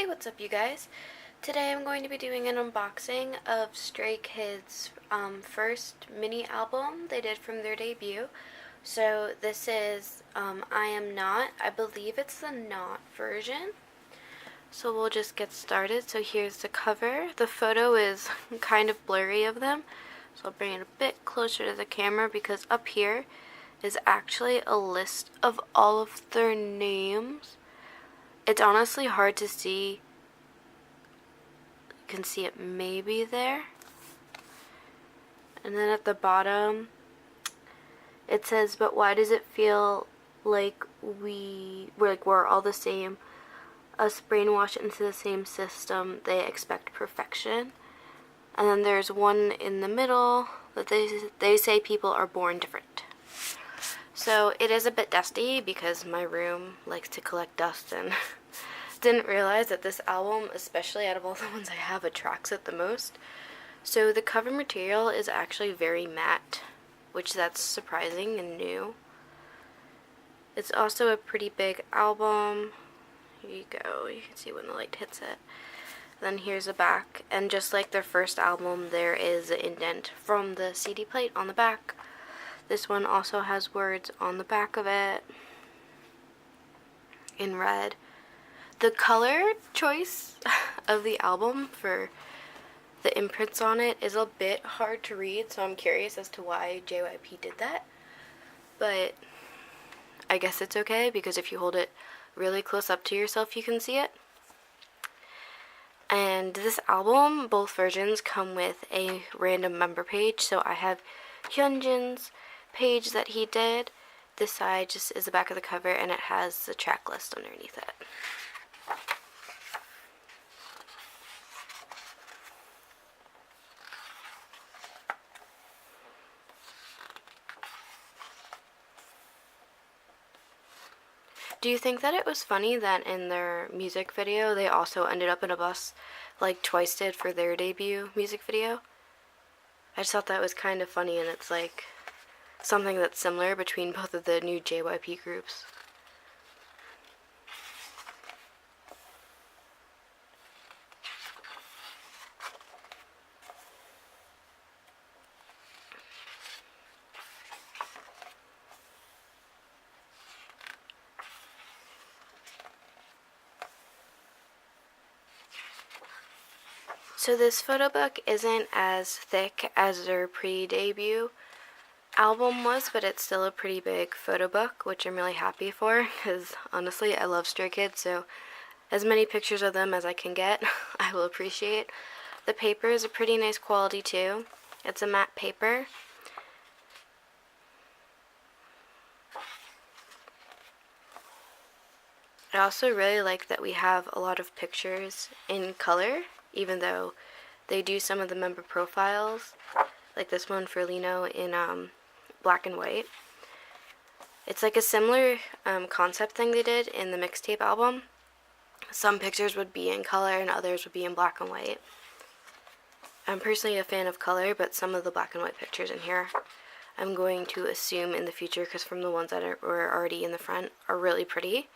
Hey, what's up you guys? Today I'm going to be doing an unboxing of Stray Kids' first mini album they did from their debut. So this is I Am Not. I believe it's the Not version. So we'll just get started. So here's the cover. The photo is kind of blurry of them. So I'll bring it a bit closer to the camera because up here is actually a list of all of their names. It's honestly hard to see. You can see it maybe there. And then at the bottom, it says, but why does it feel like we're all the same? Us brainwashed into the same system, they expect perfection. And then there's one in the middle that they say people are born different. So it is a bit dusty because my room likes to collect dust, and didn't realize that this album, especially out of all the ones I have, attracts it the most. So the cover material is actually very matte, which that's surprising and new. It's also a pretty big album. Here you go, you can see when the light hits it. Then here's the back, and just like their first album, there is an indent from the CD plate on the back. This one also has words on the back of it in red. The color choice of the album for the imprints on it is a bit hard to read, so I'm curious as to why JYP did that. But I guess it's okay, because if you hold it really close up to yourself, you can see it. And this album, both versions come with a random member page. So I have Hyunjin's page that he did. This side just is the back of the cover, and it has the track list underneath it. Do you think that it was funny that in their music video they also ended up in a bus like Twice did for their debut music video? I just thought that was kind of funny, and it's like something that's similar between both of the new JYP groups. So this photo book isn't as thick as their pre-debut album was, but it's still a pretty big photo book, which I'm really happy for, because honestly I love Stray Kids, so as many pictures of them as I can get, I will appreciate. The paper is a pretty nice quality too. It's a matte paper. I also really like that we have a lot of pictures in color, even though they do some of the member profiles, like this one for Lino in black and white. It's like a similar concept thing they did in the Mixtape album. Some pictures would be in color and others would be in black and white. I'm personally a fan of color, but some of the black and white pictures in here I'm going to assume in the future, because from the ones that were already in the front, are really pretty.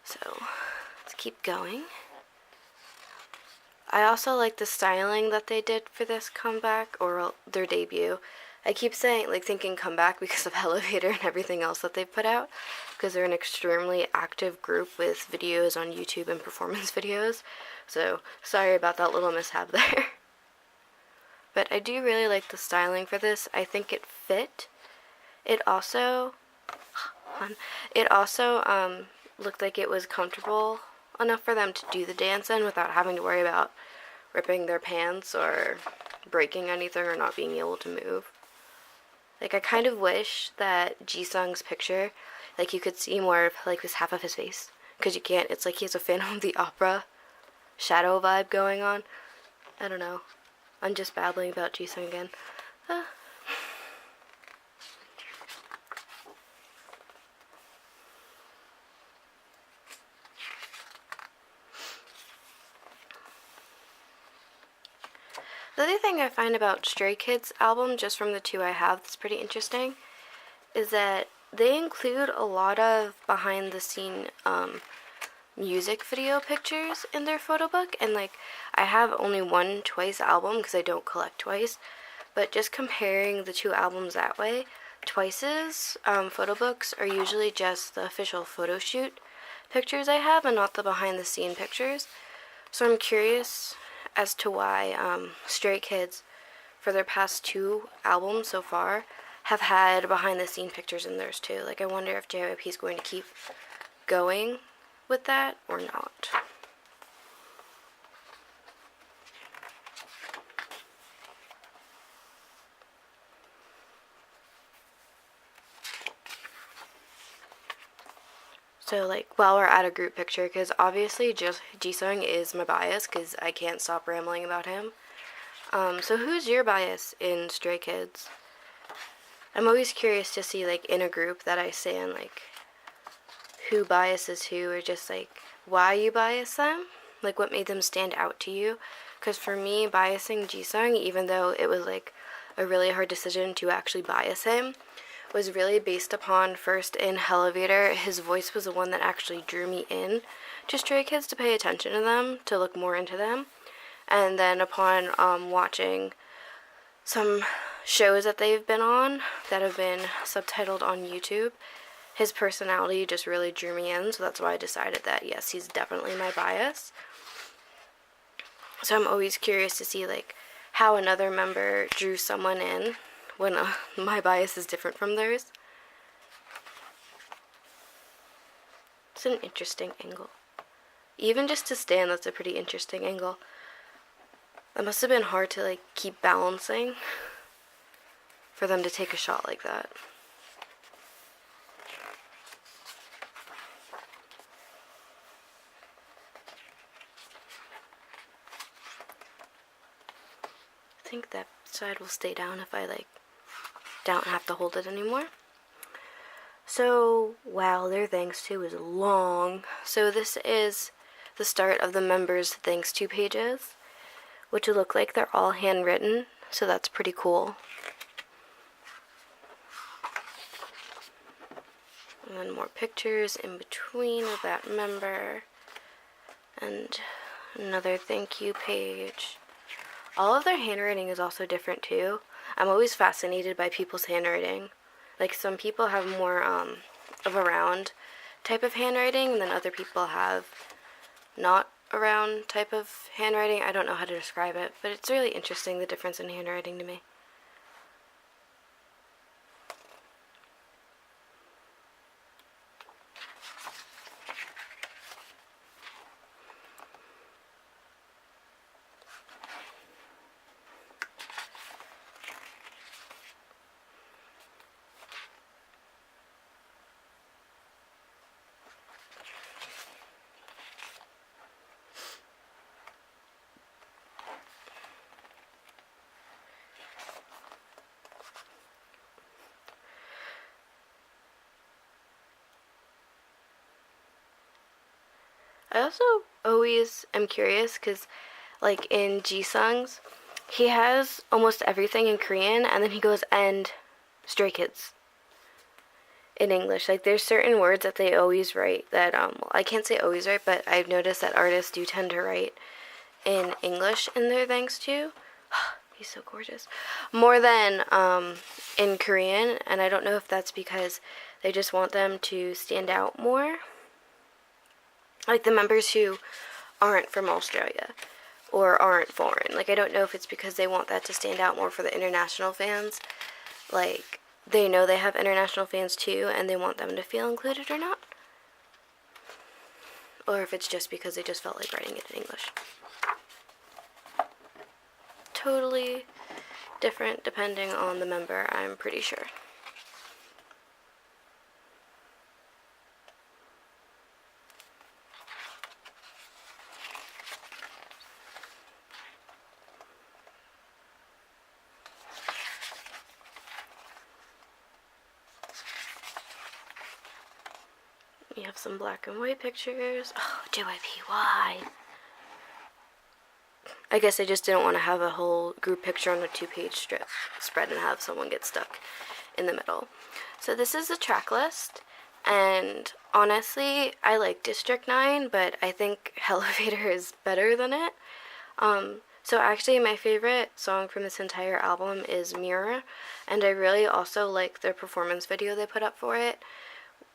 So let's keep going. I also like the styling that they did for this comeback, or their debut. I keep saying, thinking comeback because of Elevator and everything else that they've put out, because they're an extremely active group with videos on YouTube and performance videos. So sorry about that little mishap there. But I do really like the styling for this. I think it fit. It also looked like it was comfortable enough for them to do the dance in without having to worry about ripping their pants or breaking anything or not being able to move. I kind of wish that Jisung's picture, you could see more of this half of his face, because you can't. It's like he has a Phantom of the Opera shadow vibe going on. I don't know. I'm just babbling about Jisung again. The other thing I find about Stray Kids' album, just from the two I have, that's pretty interesting, is that they include a lot of behind-the-scene music video pictures in their photo book, and like I have only one Twice album because I don't collect Twice, but just comparing the two albums that way, Twice's photo books are usually just the official photo shoot pictures I have and not the behind the scene pictures. So I'm curious as to why Stray Kids, for their past two albums so far, have had behind the scene pictures in theirs too. Like I wonder if JYP is going to keep going with that or not. So like while we're at a group picture, because obviously just Jisung is my bias because I can't stop rambling about him. So who's your bias in Stray Kids? I'm always curious to see like in a group that I stand, like who biases who, or just like why you bias them, like what made them stand out to you. Because for me, biasing Jisung, even though it was like a really hard decision to actually bias him, was really based upon, first in Elevator, his voice was the one that actually drew me in to Stray Kids to pay attention to them, to look more into them. And then upon watching some shows that they've been on that have been subtitled on YouTube, his personality just really drew me in, so that's why I decided that yes, he's definitely my bias. So I'm always curious to see like how another member drew someone in when my bias is different from theirs. It's an interesting angle. Even just to stand, that's a pretty interesting angle. That must have been hard to like keep balancing for them to take a shot like that. I think that side will stay down if I like don't have to hold it anymore. So, wow, their thanks to is long. So this is the start of the members' thanks to pages, which will look like they're all handwritten, so that's pretty cool. And then more pictures in between of that member, and another thank you page. All of their handwriting is also different too. I'm always fascinated by people's handwriting. Like some people have more of a round type of handwriting, and then other people have not a round type of handwriting. I don't know how to describe it, but it's really interesting, the difference in handwriting to me. I also always am curious because, like in Jisung's, he has almost everything in Korean, and then he goes and Stray Kids in English. Like there's certain words that they always write that well, I can't say always write, but I've noticed that artists do tend to write in English in their thanks to. He's so gorgeous. More than in Korean, and I don't know if that's because they just want them to stand out more. Like the members who aren't from Australia or aren't foreign. Like I don't know if it's because they want that to stand out more for the international fans. Like they know they have international fans too and they want them to feel included or not. Or if it's just because they just felt like writing it in English. Totally different depending on the member, I'm pretty sure. We have some black and white pictures. Oh, JYP, why? I guess I just didn't want to have a whole group picture on a 2-page spread and have someone get stuck in the middle. So this is the track list, And honestly, I like District 9, but I think Elevator is better than it. So actually my favorite song from this entire album is Mirror, and I really also like their performance video they put up for it,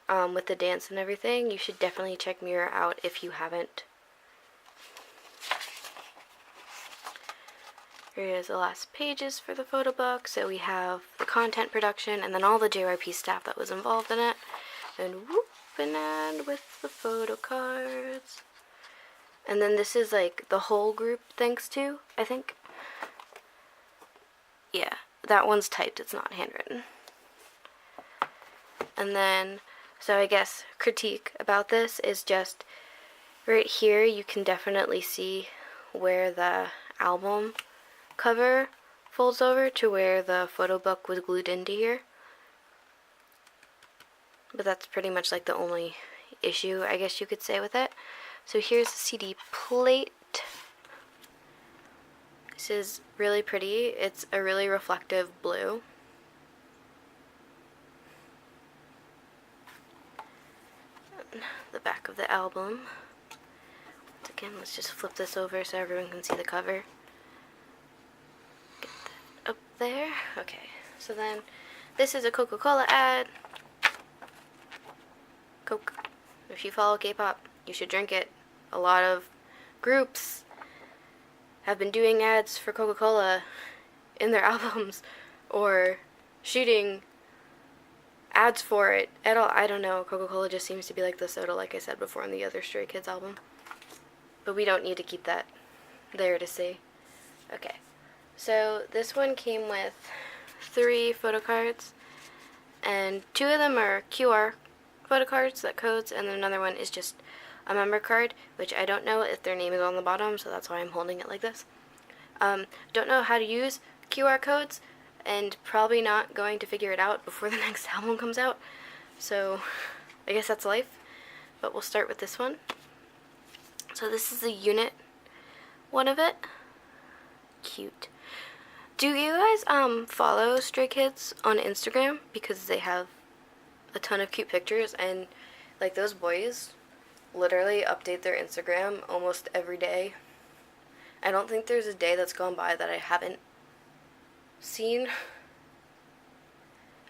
with the dance and everything. You should definitely check Mirror out if you haven't. Here is the last pages for the photo book. So we have the content production and then all the JYP staff that was involved in it. And whoop, an ad with the photo cards. And then this is like the whole group thanks to, I think. Yeah, that one's typed, it's not handwritten. And then, so I guess critique about this is just right here you can definitely see where the album cover folds over to where the photo book was glued into here. But that's pretty much like the only issue, I guess you could say, with it. So here's the CD plate. This is really pretty. It's a really reflective blue. And the back of the album. Once again, let's just flip this over so everyone can see the cover. Get that up there. Okay, so then this is a Coca-Cola ad. Coke. If you follow K-pop, you should drink it. A lot of groups have been doing ads for Coca-Cola in their albums or shooting ads for it at all. I don't know. Coca-Cola just seems to be like the soda, like I said before in the other Stray Kids album. But we don't need to keep that there to see. Okay. So this one came with 3 photo cards, and 2 of them are QR photo cards that codes, and then another one is just a member card, which I don't know if their name is on the bottom, so that's why I'm holding it like this. Don't know how to use QR codes, and probably not going to figure it out before the next album comes out, so I guess that's life. But we'll start with this one. So this is the unit one of it. Cute. Do you guys follow Stray Kids on Instagram? Because they have a ton of cute pictures, and like those boys literally update their Instagram almost every day. I don't think there's a day that's gone by that I haven't seen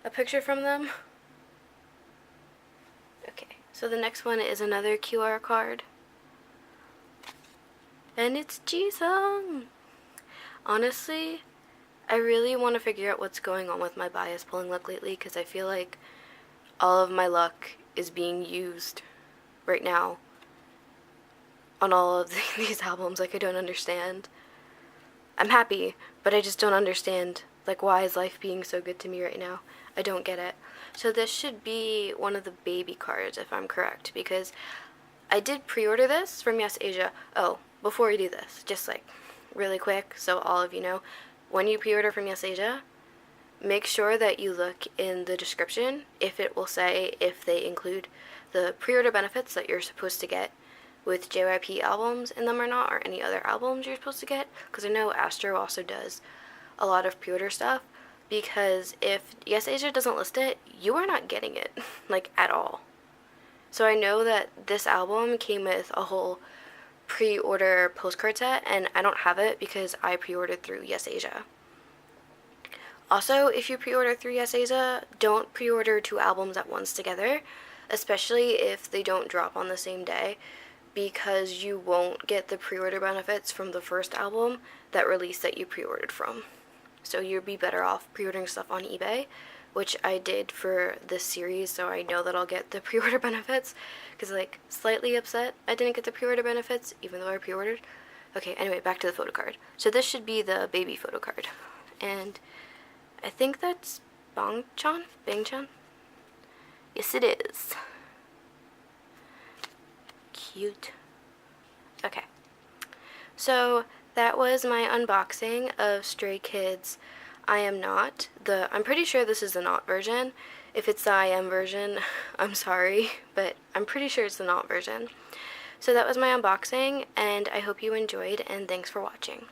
a picture from them. Okay, so the next one is another QR card, and it's Jisung. Honestly, I really want to figure out what's going on with my bias pulling luck lately, because I feel like all of my luck is being used right now on all of these albums. Like, I don't understand. I'm happy, but I just don't understand, like, why is life being so good to me right now? I don't get it. So this should be one of the baby cards, if I'm correct, because I did pre-order this from Yes Asia. Oh, before we do this, just like really quick, so all of you know, when you pre-order from Yes Asia, make sure that you look in the description if it will say if they include the pre-order benefits that you're supposed to get with JYP albums in them or not, or any other albums you're supposed to get, because I know Astro also does a lot of pre-order stuff, because if Yes Asia doesn't list it, you are not getting it, like, at all. So I know that this album came with a whole pre-order postcard set, and I don't have it because I pre-ordered through Yes Asia. Also, if you pre-order through Yes Asia, don't pre-order 2 albums at once together, especially if they don't drop on the same day, because you won't get the pre-order benefits from the first album that release that you pre-ordered from. So you'd be better off pre-ordering stuff on eBay, which I did for this series, so I know that I'll get the pre-order benefits, because, like, slightly upset I didn't get the pre-order benefits, even though I pre-ordered. Okay, anyway, back to the photo card. So this should be the baby photo card, and I think that's Bangchan? Bangchan? Yes, it is. Cute. Okay. So that was my unboxing of Stray Kids I Am Not. I'm pretty sure this is the Not version. If it's the I Am version, I'm sorry, but I'm pretty sure it's the Not version. So that was my unboxing, and I hope you enjoyed, and thanks for watching.